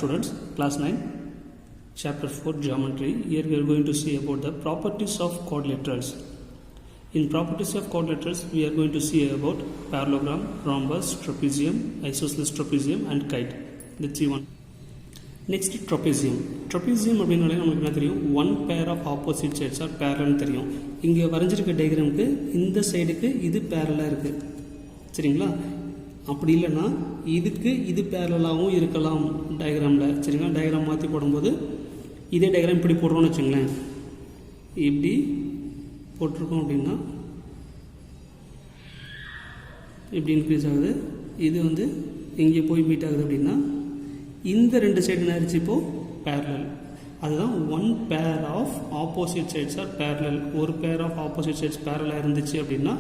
students, class 9, chapter 4 geometry. Here we are going to see about the properties of quadrilaterals. In properties of quadrilaterals, we are going to see about parallelogram, rhombus, trapezium, isosceles trapezium and kite. Let's see one. Next, trapezium. Trapezium அப்படினாலே நமக்கு என்ன தெரியும், one pair of opposite sides are parallel தெரியும். இங்கே வரைஞ்சிருக்க டயக்ராமுக்கு இந்த சைடுக்கு இது பேரலாக இருக்குது, சரிங்களா? அப்படி இல்லைன்னா இதுக்கு இது பேரலாகவும் இருக்கலாம் டயக்ராமில், சரிங்களா? டயக்ராம் மாற்றி போடும்போது இதே டயக்ராம் இப்படி போடுறோம்னு வச்சுங்களேன், இப்படி போட்டிருக்கோம் அப்படின்னா இப்படி இன்க்ரீஸ் ஆகுது, இது வந்து இங்கே போய் மீட் ஆகுது அப்படின்னா இந்த ரெண்டு சைடு என்ன ஆயிடுச்சு இப்போது பேரலல். அதுதான் one pair of opposite sides are parallel. ஒரு பேர் ஆஃப் ஆப்போசிட் சைட்ஸ் பேரலாக இருந்துச்சு அப்படின்னா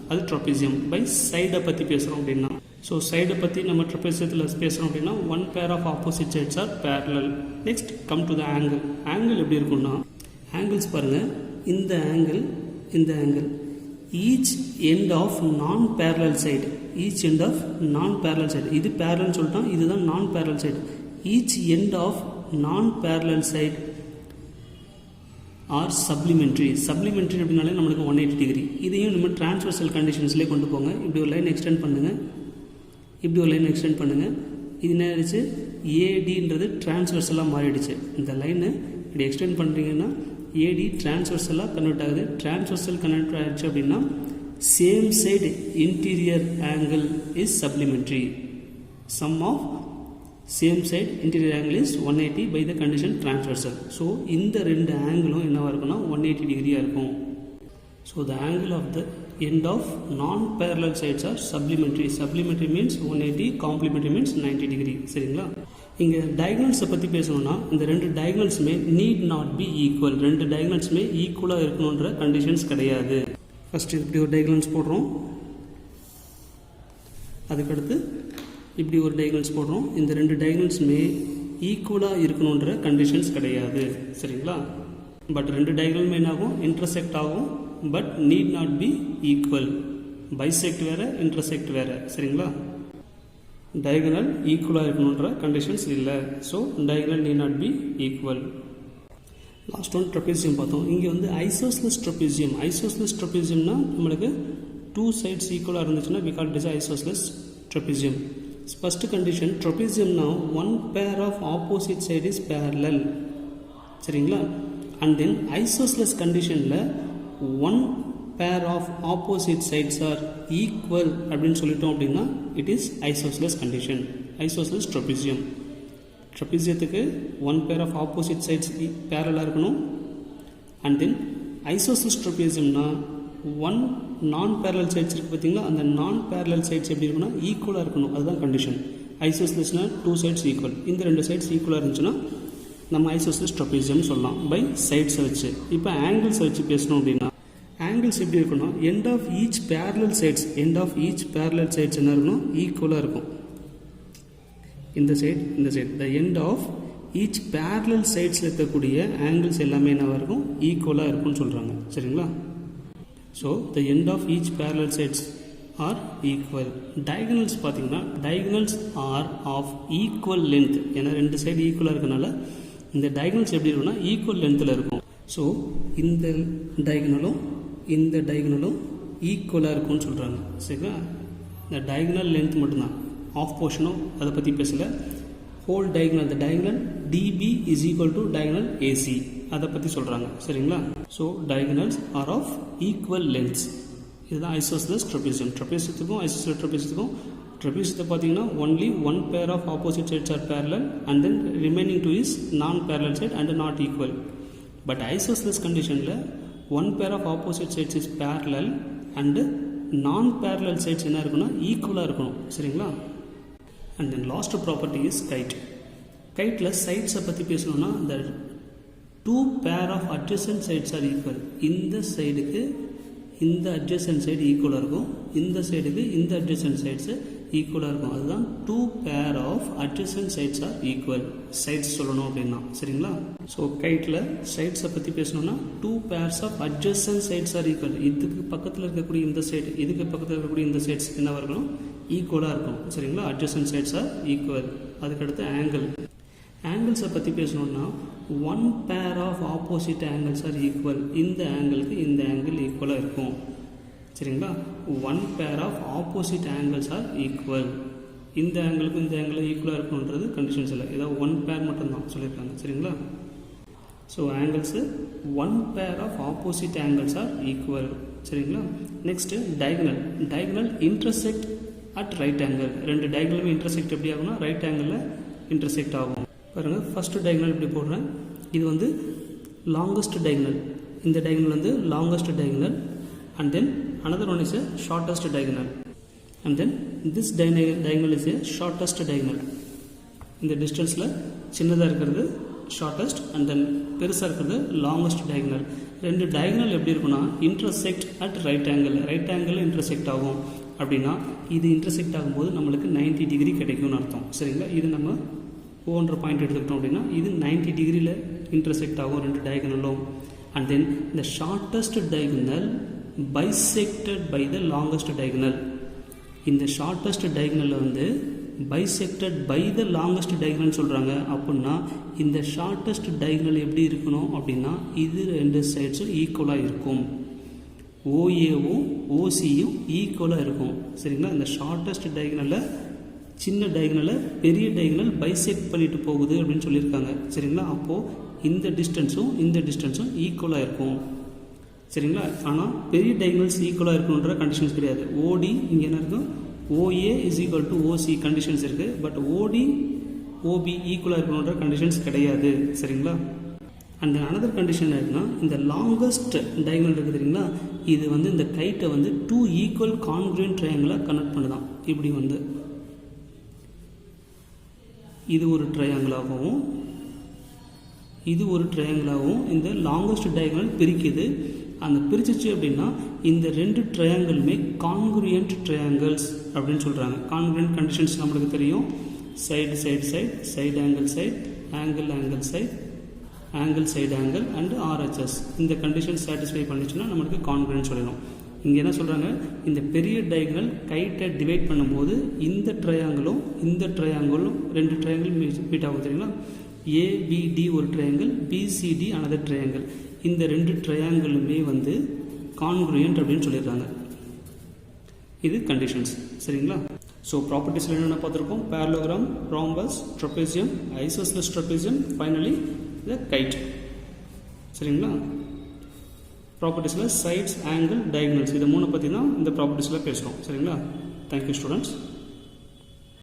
அது ட்ரபீசியம். பை சைடை பற்றி பேசுகிறோம் அப்படின்னா, ஸோ சைடை பற்றி நம்ம ட்ரபீசியத்தில் பேசுகிறோம் அப்படின்னா one pair of opposite sides are parallel. Next come to the angle. Angle எப்படி இருக்குன்னா, ஆங்கிள்ஸ் பாருங்கள், இந்த ஆங்கிள் இந்த angle each end of non parallel side, each end of non parallel side, இது பேரலல் சொல்லிட்டோம், இதுதான் non parallel side. Each end of non parallel side are supplementary. Supplementary அப்படின்னாலே நம்மளுக்கு 180 டிகிரி. இதையும் நம்ம டிரான்ஸ்வர்சல் கண்டிஷன்ஸ்லேயே கொண்டு போங்க. இப்படி ஒரு லைன் எக்ஸ்டெண்ட் பண்ணுங்கள், இப்படி ஒரு லைன் எக்ஸ்டெண்ட் பண்ணுங்கள். இது என்ன ஆயிடுச்சு, ஏடின்றது டிரான்ஸ்வர்சலாக மாறிடுச்சு. இந்த லைனை இப்படி எக்ஸ்டெண்ட் பண்ணுறீங்கன்னா ஏடி டிரான்ஸ்வர்சலாக கன்வெர்ட் ஆகுது. டிரான்ஸ்வர்சல் கன்வெர்ட் ஆகிடுச்சு அப்படின்னா same side interior angle is supplementary. Sum of same side interior angle is 180 by the condition transversal. So இந்த ரெண்டு ஆங்கிளும் என்னவாக இருக்குன்னா 180 டிகிரியாக இருக்கும். So the angle of the end of non parallel sides are supplementary. Supplementary means 180, complementary means 90 degree, சரிங்களா? இங்கே டயகனல்ஸை பற்றி பேசணும்னா இந்த ரெண்டு டயகனல்ஸுமே நீட் நாட் பி ஈக்குவல். ரெண்டு டயகனல்ஸுமே ஈக்குவலாக இருக்கணுன்ற கண்டிஷன்ஸ் கிடையாது. ஃபஸ்ட்டு இப்படி ஒரு டயகனல்ஸ் போடுறோம், அதுக்கடுத்து இப்படி ஒரு டயகனல்ஸ் போடுறோம். இந்த ரெண்டு டயகனல்ஸுமே ஈக்குவலாக இருக்கணுன்ற கண்டிஷன்ஸ் கிடையாது, சரிங்களா? பட் ரெண்டு டயகனலுமே என்னாகும், இன்டர்செக்ட் ஆகும், but NEET not be equal. Bisect வேறு, இன்டர்செக்ட் வேறு, சரிங்களா? டயகனல் ஈக்குவலாக இருக்கணுன்ற கண்டிஷன்ஸ் இல்லை. So diagonal NEET not be equal. Last one trapezium பார்த்தோம். இங்கே வந்து ஐசோஸ்லெஸ் ட்ரபீசியம். ஐசோஸ்லெஸ் ட்ரபீசியம்னா நம்மளுக்கு டூ சைட்ஸ் ஈக்குவலாக இருந்துச்சுன்னா we call it as isosceles trapezium. First condition, ட்ரபீசியம்னா one pair of opposite side is parallel, சரிங்களா? அண்ட் தென் ஐசோஸ்லெஸ் கண்டிஷனில் one pair of opposite sides are equal அப்படின்னு சொல்லிட்டோம் அப்படின்னா it is isosceles condition, isosceles trapezium. ட்ரபீசியத்துக்கு one pair of opposite sides பேரலாக இருக்கணும். And then isosceles ட்ரபீசியம்னா one non parallel sides இருக்குது பார்த்தீங்களா, அந்த நான் பேரலல் சைட்ஸ் எப்படி இருக்குன்னா ஈக்குவலாக இருக்கணும், அதுதான் கண்டிஷன். ஐசோஸ்லெஸ்னால் டூ சைட்ஸ் ஈக்குவல், இந்த ரெண்டு சைட்ஸ் ஈக்குவலாக இருந்துச்சுன்னா நம்ம ஐசோஸ்லெஸ் ட்ரபீசியம் சொல்லலாம் பை சைட்ஸை வச்சு. இப்போ ஆங்கிள்ஸை வச்சு பேசணும் அப்படின்னா ஆங்கிள்ஸ் எப்படி இருக்கணும், end of each parallel sides, end of each parallel sides என்ன இருக்கணும், ஈக்குவலாக இருக்கும். இந்த சைடு இந்த side, the end of each parallel சைட்ஸில் இருக்கக்கூடிய ஆங்கிள்ஸ் எல்லாமே என்னவாக இருக்கும், ஈக்குவலாக இருக்கும்னு சொல்கிறாங்க, சரிங்களா? So the end of each parallel sides are equal. Diagonals பார்த்தீங்கன்னா diagonals are of equal length. ஏன்னா ரெண்டு சைடு ஈக்குவலாக இருக்கனால இந்த டயகனல்ஸ் எப்படி இருக்குன்னா ஈக்குவல் லென்த்தில் இருக்கும். ஸோ இந்த டயகனலும் இந்த டயகனலும் ஈக்குவலாக இருக்கும்னு சொல்கிறாங்க, சரிங்களா? இந்த டயகனல் லென்த் மட்டும்தான், ஆஃப் போர்ஷனும் அதை பற்றி பேசலை. ஹோல் டயகனல், இந்த diagonal DB is equal to diagonal AC, அதை பற்றி சொல்கிறாங்க, சரிங்களா? So diagonals are of equal lengths. இதுதான் ஐசோஸ்லெஸ் ட்ரபீசியம். ட்ரபீசியத்துக்கும் ஐசோஸ்லெஸ் ட்ரபீசியத்துக்கும், ட்ரபீசியத்தை பார்த்தீங்கன்னா only one pair of opposite sides are parallel and then remaining two is non parallel side and not equal. But isosceles கண்டிஷனில் one pair of opposite sides is parallel and நான் parallel sides என்ன இருக்குன்னா ஈக்குவலாக இருக்கணும், சரிங்களா? And then last property is kite. கைட்டில் சைட்ஸை பற்றி பேசணும்னா இந்த two pair of adjacent sides are equal. இந்த சைடுக்கு இந்த அட்ஜசன்ட் சைடு ஈக்குவலாக இருக்கும், இந்த சைடுக்கு இந்த அட்ஜசன்ட் சைட்ஸு ஈக்குவலாக இருக்கும். அதுதான் two pair of adjacent sides are equal. Sides சொல்லணும் அப்படின்னா, சரிங்களா? ஸோ கைட்டில் சைட்ஸை பற்றி பேசணும்னா two pairs of adjacent sides are equal. இதுக்கு பக்கத்தில் இருக்கக்கூடிய இந்த சைடு, இதுக்கு பக்கத்தில் இருக்கக்கூடிய இந்த சைட்ஸ் என்னவாக இருக்கணும், ஈக்குவலாக இருக்கும், சரிங்களா? Adjacent sides are equal. அதுக்கடுத்து ஆங்கிள். ஆங்கிள்ஸை பற்றி பேசணுன்னா one pair of opposite angles are equal. இந்த ஆங்கிளுக்கு இந்த ஆங்கிள் ஈக்குவலாக இருக்கும். சரிங்களா? One pair of opposite angles are equal. இந்த ஆங்கிளுக்கும் இந்த ஆங்கிளும் ஈக்குவலாக இருக்கணுன்றது கண்டிஷன்ஸ் இல்லை, ஏதாவது ஒன் பேர் மட்டும்தான் சொல்லியிருக்காங்க. சரிங்களா? So angles one pair of opposite angles are equal. சரிங்களா? Next diagonal. Diagonal intersect at right angle. ரெண்டு டயகனலுமே இன்டர்செக்ட் எப்படி ஆகும்னா ரைட் ஆங்கிளில் இன்டர்செக்ட் ஆகும். பாருங்கள், ஃபஸ்ட்டு டயகனல் இப்படி போடுறேன். இது வந்து லாங்கஸ்ட் டயகனல். இந்த டயகனல் வந்து longest diagonal. And then another one is a shortest diagonal, and then this diagonal is a shortest diagonal. இந்த டிஸ்டன்ஸில் சின்னதாக இருக்கிறது ஷார்ட்டஸ்ட் அண்ட் தென் பெருசாக இருக்கிறது லாங்கஸ்ட் டயகனல். ரெண்டு டயகனல் எப்படி இருக்குன்னா intersect at right angle. Right angle intersect ஆகும். அப்படின்னா இது இன்டர்செக்ட் ஆகும்போது நம்மளுக்கு 90 டிகிரி கிடைக்கும்னு அர்த்தம். சரிங்களா? இது நம்ம ஓன்ற பாயிண்ட் எடுத்துக்கிட்டோம் அப்படின்னா இது 90 டிகிரியில் இன்டர்செக்ட் ஆகும் ரெண்டு டயகனலும். அண்ட் தென் இந்த shortest diagonal bisected by the longest diagonal. இந்த ஷார்ட்டஸ்ட் டயகனலில் வந்து bisected by the longest diagonal சொல்கிறாங்க. அப்படின்னா இந்த ஷார்ட்டஸ்ட் டயகனல் எப்படி இருக்கணும் அப்படின்னா இது ரெண்டு சைட்ஸும் ஈக்குவலாக இருக்கும். ஓஏவும் ஓசியும் ஈக்குவலாக இருக்கும். சரிங்களா? இந்த ஷார்ட்டஸ்ட் டயகனலில் சின்ன டயகனலை பெரிய டயகனல் பைசெக்ட் பண்ணிட்டு போகுது அப்படின்னு சொல்லியிருக்காங்க. சரிங்களா? அப்போது இந்த டிஸ்டன்ஸும் ஈக்குவலாக இருக்கும். சரிங்களா? ஆனால் பெரிய டயகனல்ஸ் ஈக்குவலாக இருக்கணுன்ற கண்டிஷன்ஸ் கிடையாது. ஓடி இங்கே என்ன இருக்கும், OA is equal to OC conditions இருக்குது. பட் ஓடி ஓபி ஈக்குவலாக இருக்கணுன்ற கண்டிஷன்ஸ் கிடையாது. சரிங்களா? அண்ட் அனதர் கண்டிஷன் இருக்குன்னா இந்த லாங்கஸ்ட் டயகனல் இருக்குது தெரியுங்களா, இது வந்து இந்த கைட்டை வந்து 2 ஈக்குவல் கான்கிரூயன்ட் ட்ரையாங்கிளாக கனெக்ட் பண்ணுதான். இப்படி வந்து இது ஒரு ட்ரையாங்கிளாகவும் இது ஒரு ட்ரையாங்கிளாகவும் இந்த லாங்கஸ்ட் டயகனல் பிரிக்குது. அந்த பிரிச்சிச்சு அப்படின்னா இந்த ரெண்டு ட்ரையாங்கிளுமே கான்கிரூயன்ட் ட்ரையாங்கிள்ஸ் அப்படின்னு சொல்கிறாங்க. கான்கிரூயன்ட் கண்டிஷன்ஸ் நம்மளுக்கு தெரியும். Side angle side angle side angle and RHS. இந்த கண்டிஷன் சாட்டிஸ்ஃபை பண்ணிச்சுன்னா நம்மளுக்கு கான்கிரூயன்ட் சொல்லணும். இங்கே என்ன சொல்கிறாங்க, இந்த பெரிய டயகனல் கைட்டை டிவைட் பண்ணும்போது இந்த ட்ரையாங்கிளும் ரெண்டு ட்ரையாங்கிள் மீட் ஆகும். தெரியுங்களா? ABD ஒரு ட்ரையாங்கிள், BCD another ட்ரையாங்கிள். இந்த ரெண்டு ட்ரையாங்கிளுமே வந்து கான்கிரூயன்ட் அப்படின்னு சொல்லிடுறாங்க. இது கண்டிஷன்ஸ். சரிங்களா? ஸோ ப்ராப்பர்ட்டிஸில் என்னென்ன பார்த்துருக்கோம், parallelogram, rhombus, trapezium, isosceles trapezium, finally the kite. சரிங்களா? ப்ராப்பர்ட்டிஸில் சைட்ஸ், ஆங்கிள், டயகனல்ஸ், இதை மூணு பற்றி தான் இந்த ப்ராப்பர்ட்டிஸில் பேசுகிறோம். சரிங்களா? Thank you students.